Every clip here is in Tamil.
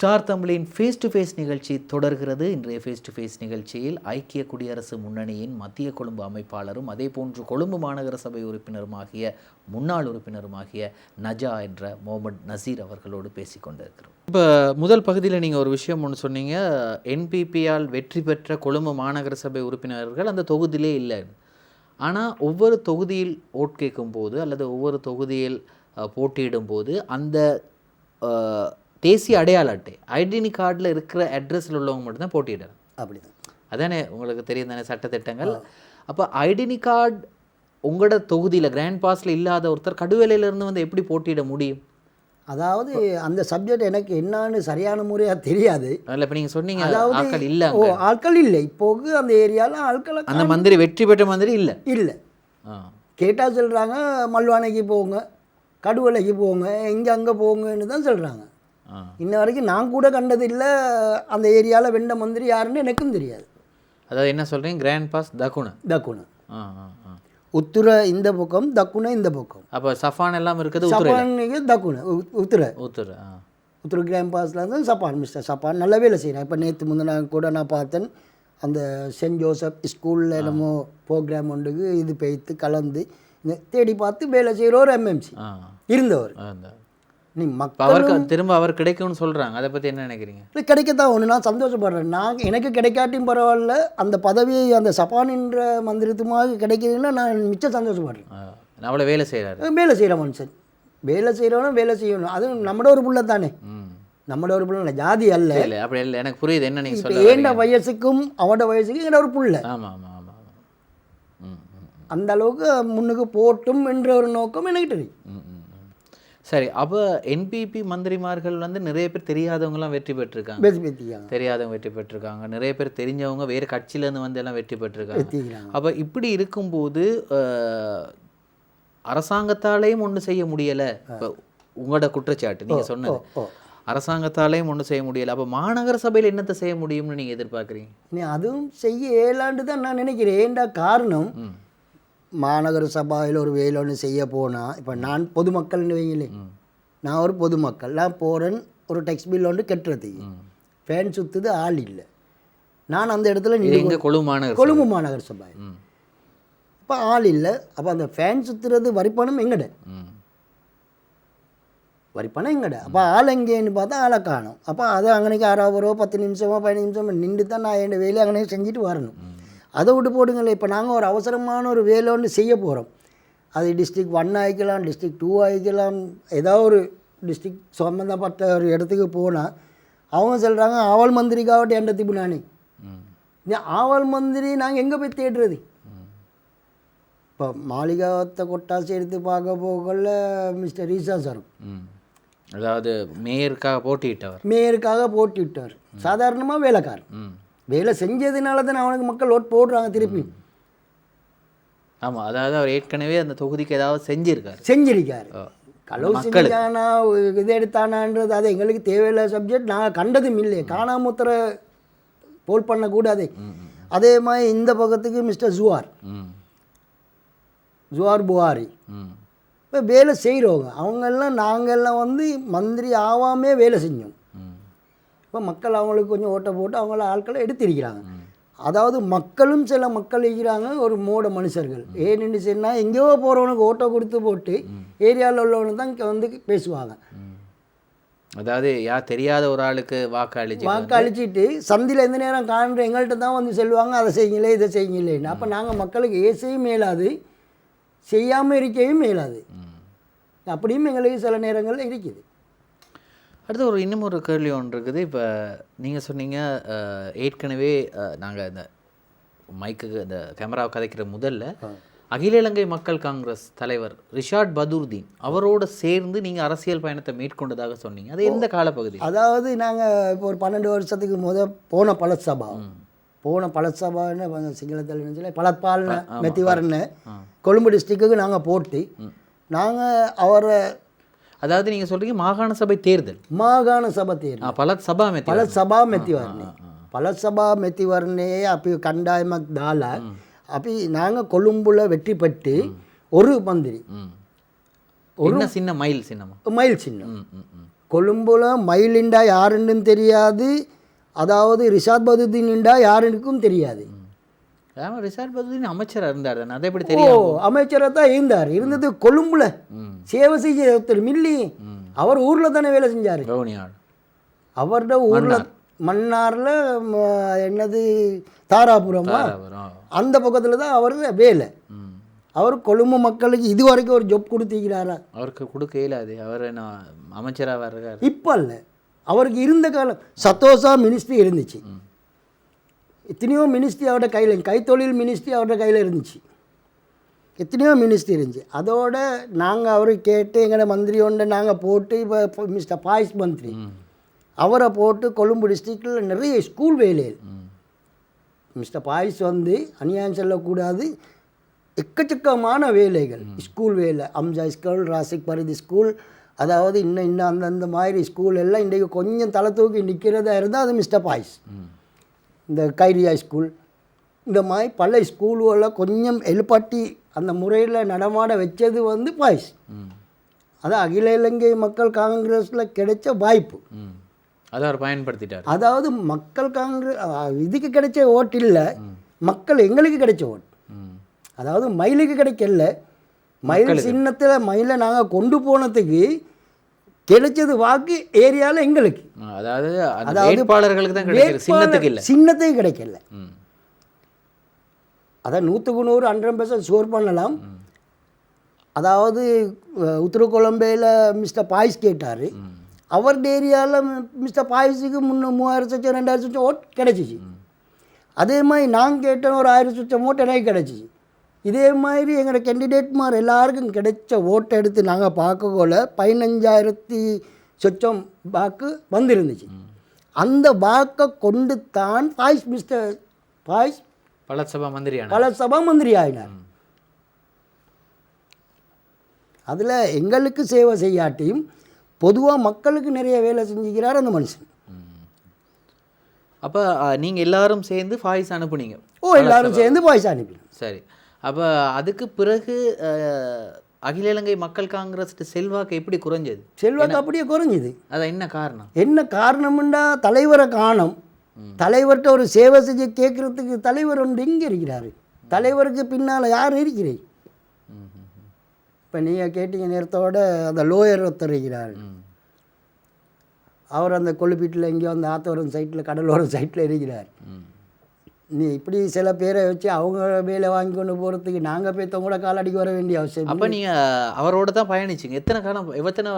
ஸ்டார் தமிழின் ஃபேஸ் டு ஃபேஸ் நிகழ்ச்சி தொடர்கிறது. இன்றைய ஃபேஸ் டு ஃபேஸ் நிகழ்ச்சியில் ஐக்கிய குடியரசு முன்னணியின் மத்திய கொழும்பு அமைப்பாளரும் அதே போன்று கொழும்பு மாநகர சபை உறுப்பினருமாகிய முன்னாள் உறுப்பினருமாகிய நஜா என்ற முகமது நசீர் அவர்களோடு பேசிக்கொண்டிருக்கிறோம். இப்போ முதல் பகுதியில் நீங்கள் ஒரு விஷயம் ஒன்று சொன்னீங்க, என்பிபியால் வெற்றி பெற்ற கொழும்பு மாநகர சபை உறுப்பினர்கள் அந்த தொகுதியிலே இல்லை. ஆனால் ஒவ்வொரு தொகுதியில் ஓட் கேட்கும் போது அல்லது ஒவ்வொரு தொகுதியில் போட்டியிடும் போது அந்த தேசிய அடையாள அட்டை ஐடென்டி கார்டில் இருக்கிற அட்ரஸில் உள்ளவங்க மட்டும்தான் போட்டியிடலாம். அப்படிதான், அதானே உங்களுக்கு தெரியும் தானே சட்டத்திட்டங்கள். அப்போ ஐடென்டி கார்டு உங்களோட தொகுதியில் கிராண்ட் பாஸில் இல்லாத ஒருத்தர் கடுவேலையிலேருந்து வந்து எப்படி போட்டியிட முடியும்? அதாவது அந்த சப்ஜெக்ட் எனக்கு என்னன்னு சரியான முறையாக தெரியாது. அதில் இப்போ நீங்கள் சொன்னீங்க ஆட்கள் இல்லை. ஆட்கள் இல்லை இப்போது அந்த ஏரியாவில் ஆட்கள். அந்த மந்திரி வெற்றி பெற்ற மந்திரி இல்லை இல்லை. கேட்டால் சொல்கிறாங்க மல்வானைக்கு போங்க, கடுவலைக்கு போங்க, இங்கே அங்கே போங்கன்னு தான் சொல்கிறாங்க. இன்ன வரைக்கும் நான் கூட கண்டதில்லை அந்த ஏரியாவில் வெண்ட மந்திரி யாருன்னு எனக்கும் தெரியாது. அதாவது என்ன சொல்கிறீங்க, கிராண்ட் பாஸ் தக்குண உத்துர இந்த பக்கம், தக்குண இந்த பக்கம். அப்போ சஃபான் எல்லாம் இருக்குது. சஃபானுக்கு தக்குண உத்துர கிராண்ட் பாஸில் இருந்து சப்பான் மிஸ்டர் சப்பான் நல்ல வேலை செய்கிறேன். இப்போ நேற்று முந்தின கூட நான் பார்த்தேன், அந்த சென்ட் ஜோசப் ஸ்கூலில் என்னமோ ப்ரோக்ராம் ஒன்றுக்கு இது பெய்த்து கலந்து தேடி பார்த்து வேலை செய்கிற ஒரு எம்எம்சி இருந்தவர். நீ அவருக்கு திரும்ப அவர் கிடைக்கும்னு சொல்கிறாங்க, அதை பற்றி என்ன நினைக்கிறீங்க? இல்லை, கிடைக்கத்தான் ஒன்று. நான் சந்தோஷப்படுறேன். நான் எனக்கு கிடைக்காட்டியும் பரவாயில்ல, அந்த பதவி அந்த சப்பானின்ற மந்திரத்துமாக கிடைக்குதுன்னா நான் மிச்சம் சந்தோஷப்படுறேன். அவ்வளோ வேலை செய்கிறாரு, வேலை செய்கிற மனுஷன், வேலை செய்கிறவனும் வேலை செய்யணும். அதுவும் நம்மளோட ஒரு பிள்ளை தானே, நம்மளோட ஒரு பிள்ளை, ஜாதி அல்ல. இல்லை அப்படி இல்லை, எனக்கு புரியுது என்ன நீங்கள் சொல்ல. ஏண்ட வயசுக்கும் அவனோட வயசுக்கும் என்னோட ஒரு பிள்ளை. ஆமாம் ஆமாம் ஆமாம், அந்த அளவுக்கு முன்னுக்கு போட்டும் என்ற ஒரு நோக்கம் எனக்கு தெரியும். சரி, அப்போ என்பிபி மந்திரிமார்கள் வந்து நிறைய பேர் தெரியாதவங்கலாம் வெற்றி பெற்றிருக்காங்க, தெரியாதவங்க வெற்றி பெற்றிருக்காங்க, நிறைய பேர் தெரிஞ்சவங்க வேறு கட்சியிலேருந்து வந்து எல்லாம் வெற்றி பெற்றிருக்காங்க. அப்போ இப்படி இருக்கும்போது அரசாங்கத்தாலேயும் ஒன்றும் செய்ய முடியலை. இப்போ உங்களோட குற்றச்சாட்டு நீங்கள் சொன்னது, அரசாங்கத்தாலேயும் ஒன்றும் செய்ய முடியலை. அப்போ மாநகர சபையில் என்னத்தை செய்ய முடியும்னு நீங்கள் எதிர்பார்க்குறீங்க? அதுவும் செய்ய இயலாண்டு தான் நான் நினைக்கிறேன். ஏண்டா காரணம், மாநகர சபையில் ஒரு வேலை ஒன்று செய்ய போனால், இப்போ நான் பொதுமக்கள்னு வைங்களே, நான் ஒரு பொதுமக்கள், நான் போகிறேன் ஒரு டெக்ஸ் பில் ஒன்று கட்டுறதுக்கு, ஃபேன் சுற்றுது, ஆள் இல்லை. நான் அந்த இடத்துல கொழும்பு மாநகர சபை, இப்போ ஆள் இல்லை. அப்போ அந்த ஃபேன் சுற்றுறது வரிப்பணம் எங்கட, வரிப்பணம் எங்கட. அப்போ ஆள் எங்கேன்னு பார்த்தா ஆளை காணும். அப்போ அதை அங்கனைக்கு 6 ரூபா 10 நிமிஷமோ 15 நிமிஷமோ நின்று தான் நான் என் வேலையை அங்கனே செஞ்சுட்டு வரணும். அதை விட்டு போடுங்களேன். இப்போ நாங்கள் ஒரு அவசரமான ஒரு வேலை ஒன்று செய்ய போகிறோம், அது டிஸ்ட்ரிக்ட் 1 ஆகிக்கலாம், டிஸ்ட்ரிக்ட் 2 ஆகிக்கலாம், ஏதாவது ஒரு டிஸ்ட்ரிக்ட் சம்மந்தப்பட்ட ஒரு இடத்துக்கு போனால் அவங்க சொல்கிறாங்க ஆவல் மந்திரிக்காவட்டு என்ற திப்புனானே, ஆவல் மந்திரி நாங்கள் எங்கே போய் தேடுறது? இப்போ மாளிகாவத்தை கொட்டாசி எடுத்து பார்க்க போகல மிஸ்டர் ரீசா சார், அதாவது மேயருக்காக போட்டிவிட்டார், சாதாரணமாக வேலைக்காரன், வேலை செஞ்சதுனால தான் அவனுக்கு மக்கள் ஓட் போடுறாங்க திருப்பி. ஆமாம், அதாவது அவர் ஏற்கனவே அந்த தொகுதிக்கு ஏதாவது செஞ்சிருக்காரு. களவு செஞ்சானா இது எடுத்தானான்றது அது எங்களுக்கு தேவையில்லை சப்ஜெக்ட். நாங்கள் கண்டதும் இல்லையே, காணாமுத்திர போல் பண்ணக்கூடாது. அதே மாதிரி இந்த பக்கத்துக்கு மிஸ்டர் ஜுவார் புகாரி இப்போ வேலை செய்கிறவங்க அவங்கெல்லாம் நாங்கள்லாம் வந்து மந்திரி ஆகாமே வேலை செஞ்சோம். இப்போ மக்கள் அவங்களுக்கு கொஞ்சம் ஓட்டை போட்டு அவங்கள ஆட்களை எடுத்திருக்கிறாங்க. அதாவது மக்களும் சில மக்கள் இருக்கிறாங்க, ஒரு மூட மனுஷர்கள். ஏன்னு சொன்னால் எங்கேயோ போகிறவனுக்கு ஓட்டை கொடுத்து போட்டு ஏரியாவில் உள்ளவனு தான் வந்து பேசுவாங்க. அதாவது யார் தெரியாத ஒரு ஆளுக்கு வாக்களிச்சிட்டு சந்தியில் எந்த நேரம் காண்ற எங்கள்கிட்ட தான் வந்து சொல்லுவாங்க, அதை செய்யுங்களே இதை செய்யுங்களேன்னு. அப்போ நாங்கள் மக்களுக்கு ஏசையும் மேலாது, செய்யாமல் இருக்கவும் மேலாது. அப்படியும் எங்களுக்கு சில நேரங்களில் இருக்குது. அடுத்து இன்னும் ஒரு கேள்வி ஒன்று இருக்குது. இப்போ நீங்கள் சொன்னீங்க ஏற்கனவே நாங்கள் இந்த மைக்கு இந்த கேமராவை கதைக்கிற முதல்ல அகில இலங்கை மக்கள் காங்கிரஸ் தலைவர் ரிஷாட் பதூர்தீன் அவரோடு சேர்ந்து நீங்கள் அரசியல் பயணத்தை மேற்கொண்டதாக சொன்னீங்க. அது எந்த காலப்பகுதி? அதாவது நாங்கள் இப்போ ஒரு 12 வருஷத்துக்கு போன பலசபான்னு சிங்களத்தில் சொல்லி பலப்பால்னு மெத்திவாரன்னு கொழும்பு டிஸ்ட்ரிக்ட்டுக்கு நாங்கள் போட்டு நாங்கள் அவரை, அதாவது நீங்கள் சொல்கிறீங்க மாகாண சபை தேர்தல் பல சபா மெத்திவர்னே அப்படி கண்டாயமாக தால அப்படி நாங்கள் கொழும்புல வெற்றி பெற்று ஒரு மந்திரி ஒரு சின்ன மயில் சின்னம் கொழும்புல மயிலிண்டா யாருன்னு தெரியாது, அதாவது ரிஷாத் பதுதீன்டா யாருக்கும் தெரியாது. ஆமாம், ரிஷாத் பதுதீன் அமைச்சராக இருந்தார் தானே, அதை எப்படி தெரியும்? அமைச்சராக தான் இருந்தார். இருந்தது கொழும்புல சேவை செய்ய ஒருத்தர் மில்லி. அவர் ஊரில் தானே வேலை செஞ்சார். அவரோட ஊரில் மன்னாரில் என்னது தாராபுரமா அந்த பக்கத்தில் தான் அவர் வேலை. அவர் கொழும்பு மக்களுக்கு இது வரைக்கும் ஒரு ஜொப் கொடுத்திருக்கிறாரா? அவருக்கு கொடுக்க இயலாது. அவர் நான் அமைச்சராக வர்றாரு இப்போ இல்லை. அவருக்கு இருந்த காலம் சத்தோசா மினிஸ்ட்ரி இருந்துச்சு. எத்தனையோ மினிஸ்ட்ரி அவரோட கையில், கைத்தொழில் மினிஸ்ட்ரி அவரோட கையில் இருந்துச்சு. எத்தனையோ மினிஸ்ட்ரி இருந்துச்சு. அதோட நாங்கள் அவருக்கு கேட்டு எங்களோட மந்திரி ஒன்று நாங்கள் போட்டு இப்போ மிஸ்டர் பாய்ஸ் மந்திரி அவரை போட்டு கொழும்பு டிஸ்ட்ரிக்டில் நிறைய ஸ்கூல் வேலைகள் மிஸ்டர் பாய்ஸ் வந்து அநியாயம் செல்லக்கூடாது, எக்கச்சக்கமான வேலைகள் ஸ்கூல் வேலை, அம்ஜா ஸ்கூல், ராசிக் பரிதி ஸ்கூல், அதாவது இன்னும் அந்தந்த மாதிரி ஸ்கூல் எல்லாம் இன்றைக்கு கொஞ்சம் தலை தூக்கி நிற்கிறதா இருந்தால் அது மிஸ்டர் பாய்ஸ். இந்த கைரியா ஸ்கூல் இந்த மாதிரி பல ஸ்கூல்களில் கொஞ்சம் எழுப்பாட்டி அந்த முறையில் நடமாட வச்சது வந்து பாய்ஸ். அது அகில இலங்கை மக்கள் காங்கிரஸில் கிடைச்ச வாய்ப்பு. அதை அவர் பயன்படுத்திட்டார். அதாவது மக்கள் காங்கிரஸ் இதுக்கு கிடைச்ச ஓட்டு இல்லை, மக்கள் எங்களுக்கு கிடைச்ச ஓட்டு. அதாவது மயிலுக்கு கிடைக்கல, மயில் சின்னத்தில் மயிலை நாங்கள் கொண்டு போனதுக்கு கிடைச்சது வாக்கு ஏரியாவில் எங்களுக்கு. அதாவது வேட்பாளர்களுக்கு தான் கிடைக்கல, சின்னத்துக்கு கிடைக்கல. அதான் 100க்கு 100 100% ஸ்கோர் பண்ணலாம். அதாவது உத்தரகொலம்பையில் மிஸ்டர் பாய்ஸ் கேட்டார், அவர் ஏரியாவில் மிஸ்டர் பாய்ஸுக்கு 3000 சொச்சம் 2000 சொச்சம் ஓட் கிடச்சிச்சு. அதே மாதிரி நாங்கள் கேட்டோம் ஒரு 1000 சொச்சம் ஓட்டு எனக்கு கிடச்சிச்சு. இதே மாதிரி எங்களோட கேண்டிடேட்மார் எல்லாருக்கும் கிடைச்ச ஓட்டை எடுத்து நாங்கள் பார்க்கக்குள்ள 15,000 சொச்சம் வாக்கு வந்துருந்துச்சு. அந்த வாக்கை கொண்டு தான் பாய்ஸ் மிஸ்டர் பாய்ஸ் பல சபா மந்திரி ஆகினார். அதில் எங்களுக்கு சேவை செய்யாட்டியும் பொதுவாக மக்களுக்கு நிறைய வேலை செஞ்சுக்கிறார் அந்த மனுஷன். அப்போ நீங்கள் எல்லாரும் சேர்ந்து பாய்ஸ் அனுப்புனீங்க? எல்லாரும் சேர்ந்து பாய்ஸ் அனுப்பினோம். சரி. அப்போ அதுக்கு பிறகு அகில இலங்கை மக்கள் காங்கிரஸ் செல்வாக்கு எப்படி குறைஞ்சது? செல்வாக்கு அப்படியே குறைஞ்சிது. அதான் என்ன காரணம்? என்ன காரணம்னா தலைவரை காணோம். தலைவர்கிட்ட ஒரு சேவை செஞ்சு கேட்குறதுக்கு தலைவர் ஒன்று இங்கே இருக்கிறாரு. தலைவருக்கு பின்னால் யார் இருக்கிறீ? இப்போ நீங்கள் கேட்டீங்க நேரத்தோட அந்த லோயர் ஒருத்தர் இருக்கிறார். அவர் அந்த கொள்ளுப்பீட்டில் எங்கேயோ அந்த ஆத்தோரம் சைட்டில் கடலோரம் சைட்டில் இருக்கிறார். நீ இப்படி சில பேரை வச்சு அவங்க வேலை வாங்கி கொண்டு போகிறதுக்கு நாங்கள் போய்த்தவங்க கூட காலடிக்கு வர வேண்டிய அவசியம். அப்போ நீங்கள் அவரோட தான் பயணிச்சிங்க? எத்தனை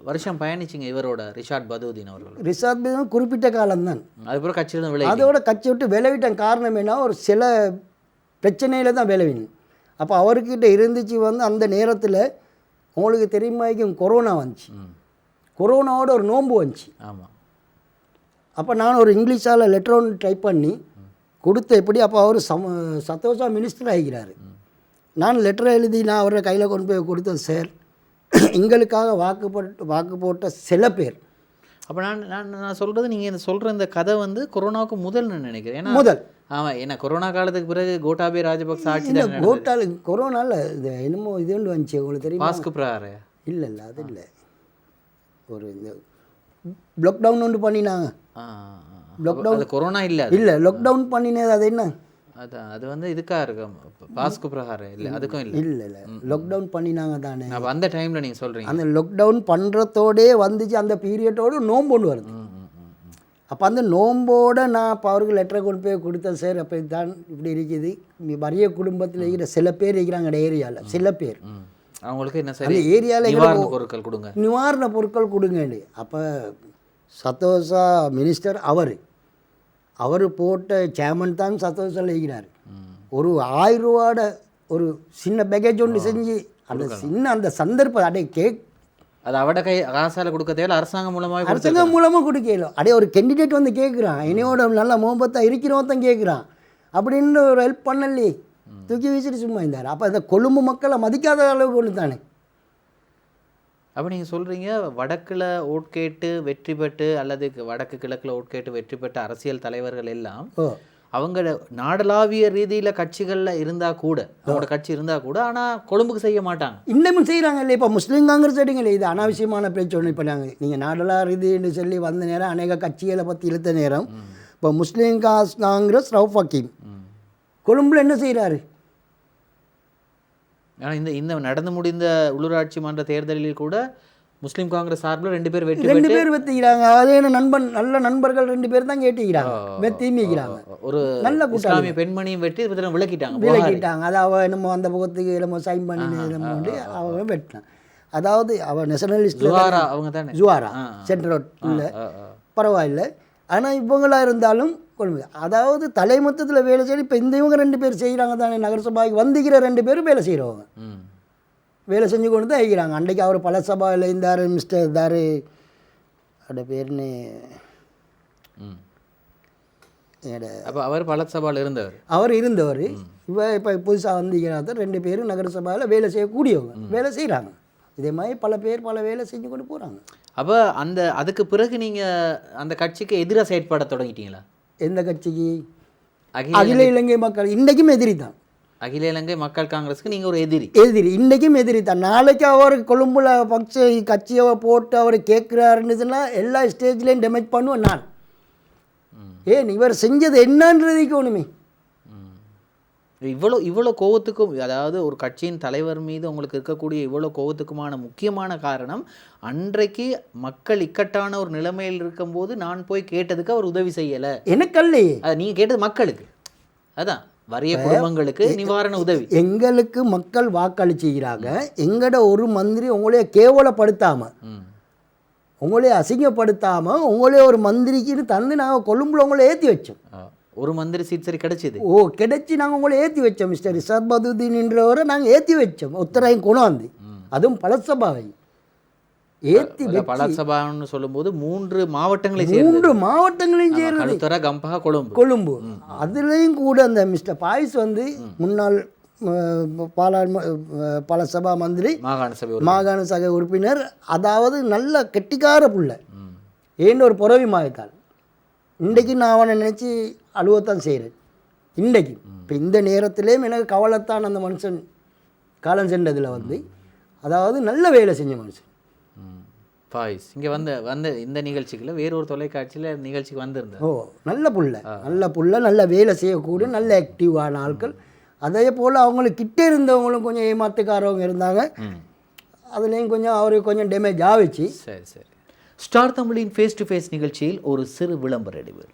வருஷம் பயணிச்சிங்க இவரோட? ரிஷாத் பதுதீன் அவர்கள். ரிஷாத் பதுதீன் குறிப்பிட்ட காலம்தான். அதுக்கப்புறம் கட்சியில் விளை அதோட கட்சி விட்டு விளைவிட்ட காரணம் என்ன, ஒரு சில பிரச்சனையில் தான் விளைவின். அப்போ அவர்கிட்ட இருந்துச்சு வந்து அந்த நேரத்தில் உங்களுக்கு தெரியுமாக்கும் கொரோனா வந்துச்சு. கொரோனாவோட ஒரு நோன்பு வந்துச்சு. ஆமாம். அப்போ நான் ஒரு இங்கிலீஷால் லெட்டர் ஒன்று டைப் பண்ணி கொடுத்த எப்படி. அப்போ அவர் சத்தோஷா மினிஸ்டர் ஆகிக்கிறாரு. நான் லெட்டரை எழுதி நான் அவரை கையில் கொண்டு போய் கொடுத்தேன். சார், எங்களுக்காக வாக்கு போட்ட சில பேர். அப்போ நான் சொல்கிறது, நீங்கள் இந்த சொல்கிற இந்த கதை வந்து கொரோனாவுக்கு முதல் நான் நினைக்கிறேன். ஏன்னா முதல். ஆமாம், ஏன்னா கொரோனா காலத்துக்கு பிறகு கோட்டாபே ராஜபக்ச ஆட்சி தான். கொரோனாவில் இது என்னமோ இது ஒன்று வந்துச்சு உங்களுக்கு தெரியும். மாஸ்க் பிரகாரம் இல்லை அது இல்லை, ஒரு இந்த லாக்டவுன் ஒன்று பண்ணினாங்க. லாக்டவுன் கொரோனா இல்லை லாக்டவுன் பண்ணினது. அது என்ன, அது வந்து இதுக்காக இருக்கும் பாஸ்கு பிரகாரம் இல்லை, அதுக்கும் இல்லை லாக்டவுன் பண்ணினாங்க தானே. அப்போ அந்த டைமில் நீங்கள் சொல்கிறீங்க அந்த லாக்டவுன் பண்ணுறதோடே வந்துச்சு. அந்த பீரியடோடு நோன்பு ஒன்று வருது. அப்போ அந்த நோம்போட நான் இப்போ அவருக்கு லெட்டரை கொண்டு போய் கொடுத்தேன். சார், அப்போ இதுதான் இப்படி இருக்குது, வறிய குடும்பத்தில் இருக்கிற சில பேர் இருக்கிறாங்க ஏரியாவில், சில பேர் அவங்களுக்கு என்ன அந்த ஏரியாவில் பொருட்கள் கொடுங்க, நிவாரண பொருட்கள் கொடுங்கன்னு. அப்போ சத்தோஷா மினிஸ்டர் அவர் போட்ட சேர்மன் தான் சத்தோஷாவில் இருக்கிறார். ஒரு 1000 ரூபாட ஒரு சின்ன பேக்கேஜ் ஒன்று செஞ்சு அந்த சின்ன அந்த சந்தர்ப்பம் அடே கேக் அது அவட கை காசால் கொடுக்க தேவை, அரசாங்கம் மூலமாக கொடுக்கல. அடே ஒரு கேண்டிடேட் வந்து கேட்குறான், என்னையோட நல்லா முகப்பத்தாக இருக்கிறவன் தான் கேட்குறான் அப்படின்னு ஒரு ஹெல்ப் பண்ணலையே, தூக்கி வீசிட்டு சும்மா இருந்தார். அப்போ அந்த கொழும்பு மக்களை மதிக்காத அளவுக்கு ஒன்று தானே. அப்போ நீங்கள் சொல்கிறீங்க வடக்கில் ஓட்கேட்டு வெற்றி பெற்று அல்லது வடக்கு கிழக்கில் ஓட்கேட்டு வெற்றி பெற்ற அரசியல் தலைவர்கள் எல்லாம் அவங்க நாடளாவிய ரீதியில் கட்சிகளில் இருந்தால் கூட அவங்களோட கட்சி இருந்தால் கூட ஆனால் கொழும்புக்கு செய்ய மாட்டாங்க. இன்னமும் செய்கிறாங்க இல்லை. இப்போ முஸ்லீம் காங்கிரஸ் எடுங்களே, இது அனாவசியமான பேச்சு ஒன்று. இப்போ நாங்கள் நீங்கள் நாடலா ரீதின்னு சொல்லி வந்த நேரம் அநேக கட்சிகளை பற்றி இழுத்த நேரம் இப்போ முஸ்லீம் காங்கிரஸ் ரவுஃப் ஹக்கீம் கொழும்பில் என்ன செய்கிறாரு? ஆனால் இந்த நடந்து முடிந்த உள்ளூராட்சி மன்ற தேர்தலில் கூட முஸ்லீம் காங்கிரஸ் சார்பில் 2 பேர் வெற்றிக்கிறாங்க. அதே நல்ல நண்பர்கள் 2 பேர் தான் கேட்டிக்கிறாங்க, வெற்றிக்கிறாங்க. ஒரு நல்ல இஸ்லாமிய பெண்மணியும் வெற்றி விலக்கிட்டாங்க. அது அவ நம்ம அந்த முகத்துக்கு நம்ம சைன் பண்ணி அவங்க வெட்டினான். அதாவது அவ நேஷனலிஸ்ட் அவங்க தானே ஜுவாரா சென்ட்ரல் இல்லை பரவாயில்லை. ஆனால் இவங்களா இருந்தாலும் கொள்முதல், அதாவது தலைமொத்தத்தில் வேலை செய்ய இப்போ இவங்க 2 பேர் செய்கிறாங்க தானே. நகரசபாய்க்கு வந்துக்கிற 2 பேரும் வேலை செய்கிறவங்க, வேலை செஞ்சு கொண்டு தான் இருக்கிறாங்க. அன்றைக்கு அவர் பல சபாவில் இருந்தார், மிஸ்டர் இருந்தார், அவரோட பேர்னு அப்போ அவர் பல சபாவில் இருந்தவர். இப்போ புதுசாக வந்திருக்கிறாங்க 2 பேரும் நகர சபாவில் வேலை செய்யக்கூடியவங்க, வேலை செய்கிறாங்க. இதே மாதிரி பல பேர் பல வேலை செஞ்சு கொண்டு போகிறாங்க. அப்போ அதுக்கு பிறகு நீங்கள் அந்த கட்சிக்கு எதிராக செயற்பட தொடங்கிட்டீங்களா? எந்த கட்சிக்கு? அகில இலங்கை மக்கள் இன்றைக்கும் எதிரி தான். அகில இலங்கை மக்கள் காங்கிரஸுக்கு நீங்கள் ஒரு எதிரி? இன்றைக்கும் எதிரி தான். நாளைக்கு அவர் கொழும்புல கட்சியை போட்டு அவர் கேட்குறாருன்னு சொன்னால் எல்லா ஸ்டேஜ்லேயும் டேமேஜ் பண்ணுவேன் நான். ஏன் இவர் செஞ்சது என்னன்றதுக்கு ஒன்றுமே இவ்வளோ கோவத்துக்கும், அதாவது ஒரு கட்சியின் தலைவர் மீது உங்களுக்கு இருக்கக்கூடிய இவ்வளோ கோவத்துக்குமான முக்கியமான காரணம், அன்றைக்கு மக்கள் இக்கட்டான ஒரு நிலைமையில் இருக்கும்போது நான் போய் கேட்டதுக்கு அவர் உதவி செய்யலை. எனக்கல்லையே, நீங்கள் கேட்டது மக்களுக்கு, அதான் வறிய குடும்பங்களுக்கு நிவாரண உதவி. எங்களுக்கு மக்கள் வாக்களிச்சுக்கிறாங்க. எங்கட ஒரு மந்திரி உங்களைய கேவலப்படுத்தாமல், உங்களைய அசிங்கப்படுத்தாமல், உங்களே ஒரு மந்திரிக்குன்னு தந்து நாங்கள் கொழும்புல உங்களை ஏற்றி வச்சோம். ஒரு மந்திரி சீட் சரி கிடைச்சிது. கிடைச்சி நாங்கள் உங்களை ஏற்றி வச்சோம். மிஸ்டர் ரிஷாத் பதுதீன்றவரை நாங்கள் ஏற்றி வச்சோம். உத்தராயம் கொண்டாந்து, அதுவும் பலசபாவை ஏற்றி பலசபான்னு சொல்லும்போது 3 மாவட்டங்களையும் சேர்ந்து கம்பா கொழும்பு. அதுலேயும் கூட அந்த மிஸ்டர் பாய்ஸ் வந்து முன்னாள் பலசபா மந்திரி, மாகாண சபை உறுப்பினர். அதாவது நல்ல கெட்டிக்கார புள்ள, ஏன்னு ஒரு புறவி மாயத்தால். இன்றைக்கு நான் அவனை நினச்சி அழுவத்தான் செய்கிறேன். இன்றைக்கு இப்போ இந்த நேரத்திலேயும் எனக்கு கவலைத்தான். அந்த மனுஷன் காலம் சென்றதில் வந்து, அதாவது நல்ல வேலை செஞ்ச மனுஷன் பாய்ஸ். இங்கே வந்த இந்த நிகழ்ச்சிக்குள்ள வேறொரு தொலைக்காட்சியில் நிகழ்ச்சிக்கு வந்திருந்தேன். நல்ல புள்ள நல்ல வேலை செய்யக்கூடிய நல்ல ஆக்டிவான ஆட்கள். அதே போல் அவங்களுக்கு கிட்டே இருந்தவங்களும் கொஞ்சம் ஏமாத்துக்காரவங்க இருந்தாங்க. அதுலேயும் கொஞ்சம் அவருக்கு கொஞ்சம் டேமேஜ் ஆகிச்சு. சரி. ஸ்டார் தமிழின் ஃபேஸ் டு ஃபேஸ் நிகழ்ச்சியில் ஒரு சிறு விளம்பர இடைவேளை.